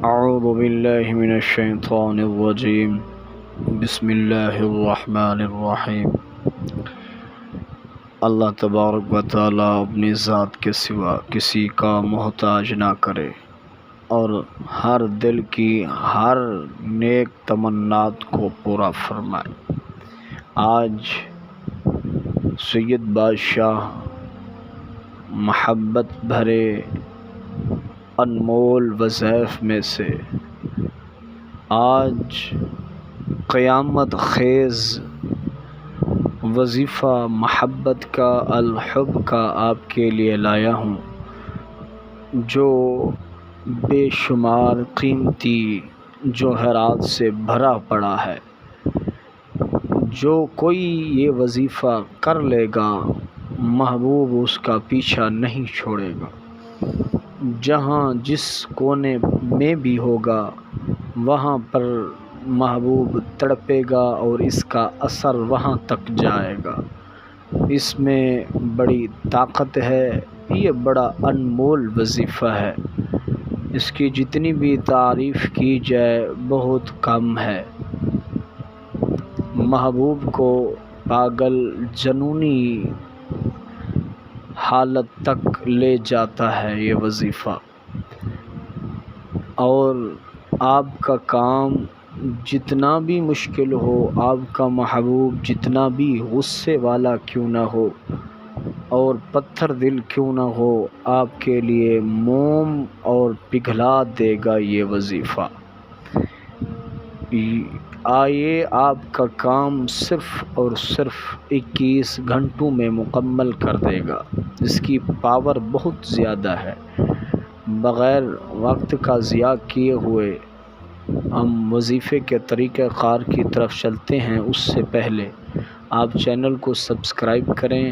اعوذ باللہ من الشیطان الرجیم بسم اللہ الرحمن الرحیم۔ اللہ تبارک و تعالیٰ اپنی ذات کے سوا کسی کا محتاج نہ کرے اور ہر دل کی ہر نیک تمنات کو پورا فرمائے۔ آج سید بادشاہ محبت بھرے انمول وظائف میں سے آج قیامت خیز وظیفہ محبت کا الحب کا آپ کے لیے لایا ہوں، جو بے شمار قیمتی جوہرات سے بھرا پڑا ہے۔ جو کوئی یہ وظیفہ کر لے گا محبوب اس کا پیچھا نہیں چھوڑے گا۔ جہاں جس کونے میں بھی ہوگا وہاں پر محبوب تڑپے گا اور اس کا اثر وہاں تک جائے گا۔ اس میں بڑی طاقت ہے، یہ بڑا انمول وظیفہ ہے، اس کی جتنی بھی تعریف کی جائے بہت کم ہے۔ محبوب کو پاگل جنونی حالت تک لے جاتا ہے یہ وظیفہ، اور آپ کا کام جتنا بھی مشکل ہو، آپ کا محبوب جتنا بھی غصے والا کیوں نہ ہو اور پتھر دل کیوں نہ ہو، آپ کے لیے موم اور پگھلا دے گا یہ وظیفہ۔ آئیے آپ کا کام صرف اور صرف 21 گھنٹوں میں مکمل کر دے گا۔ اس کی پاور بہت زیادہ ہے۔ بغیر وقت کا ضیاع کیے ہوئے ہم وظیفے کے طریقہ کار کی طرف چلتے ہیں۔ اس سے پہلے آپ چینل کو سبسکرائب کریں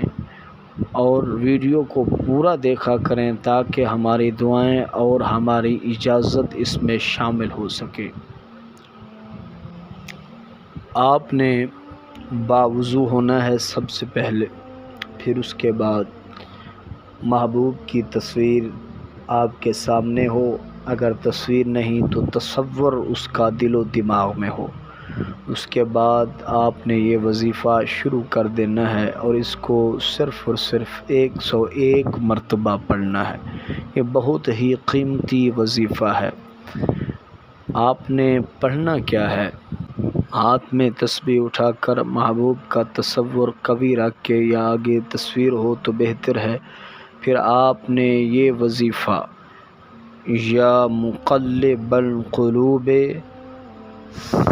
اور ویڈیو کو پورا دیکھا کریں تاکہ ہماری دعائیں اور ہماری اجازت اس میں شامل ہو سکے۔ آپ نے باوضو ہونا ہے سب سے پہلے، پھر اس کے بعد محبوب کی تصویر آپ کے سامنے ہو، اگر تصویر نہیں تو تصور اس کا دل و دماغ میں ہو۔ اس کے بعد آپ نے یہ وظیفہ شروع کر دینا ہے اور اس کو صرف اور صرف 101 مرتبہ پڑھنا ہے۔ یہ بہت ہی قیمتی وظیفہ ہے۔ آپ نے پڑھنا کیا ہے؟ ہاتھ میں تسبیح اٹھا کر محبوب کا تصور قوی رکھ کے، یا آگے تصویر ہو تو بہتر ہے، پھر آپ نے یہ وظیفہ یا مقلب القلوب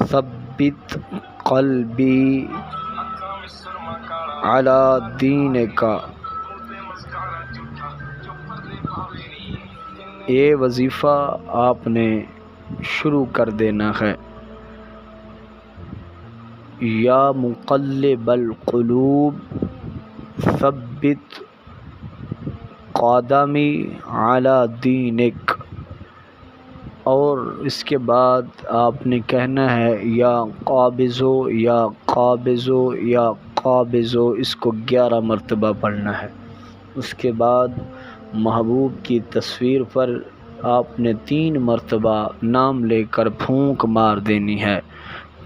ثبت قلبی علی دینک، یہ وظیفہ آپ نے شروع کر دینا ہے۔ یا مقلب القلوب ثبت قدمی علی دینک، اور اس کے بعد آپ نے کہنا ہے یا قابضو یا قابضو یا قابضو، اس کو 11 مرتبہ پڑھنا ہے۔ اس کے بعد محبوب کی تصویر پر آپ نے 3 مرتبہ نام لے کر پھونک مار دینی ہے۔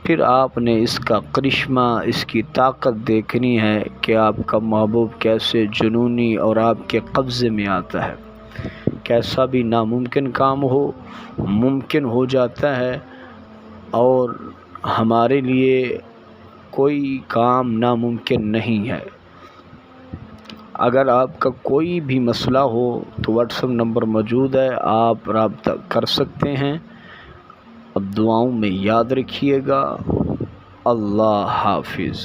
پھر آپ نے اس کا کرشمہ، اس کی طاقت دیکھنی ہے کہ آپ کا محبوب کیسے جنونی اور آپ کے قبضے میں آتا ہے۔ کیسا بھی ناممکن کام ہو ممکن ہو جاتا ہے، اور ہمارے لیے کوئی کام ناممکن نہیں ہے۔ اگر آپ کا کوئی بھی مسئلہ ہو تو واٹس ایپ نمبر موجود ہے، آپ رابطہ کر سکتے ہیں۔ اب دعاؤں میں یاد رکھیے گا۔ اللہ حافظ۔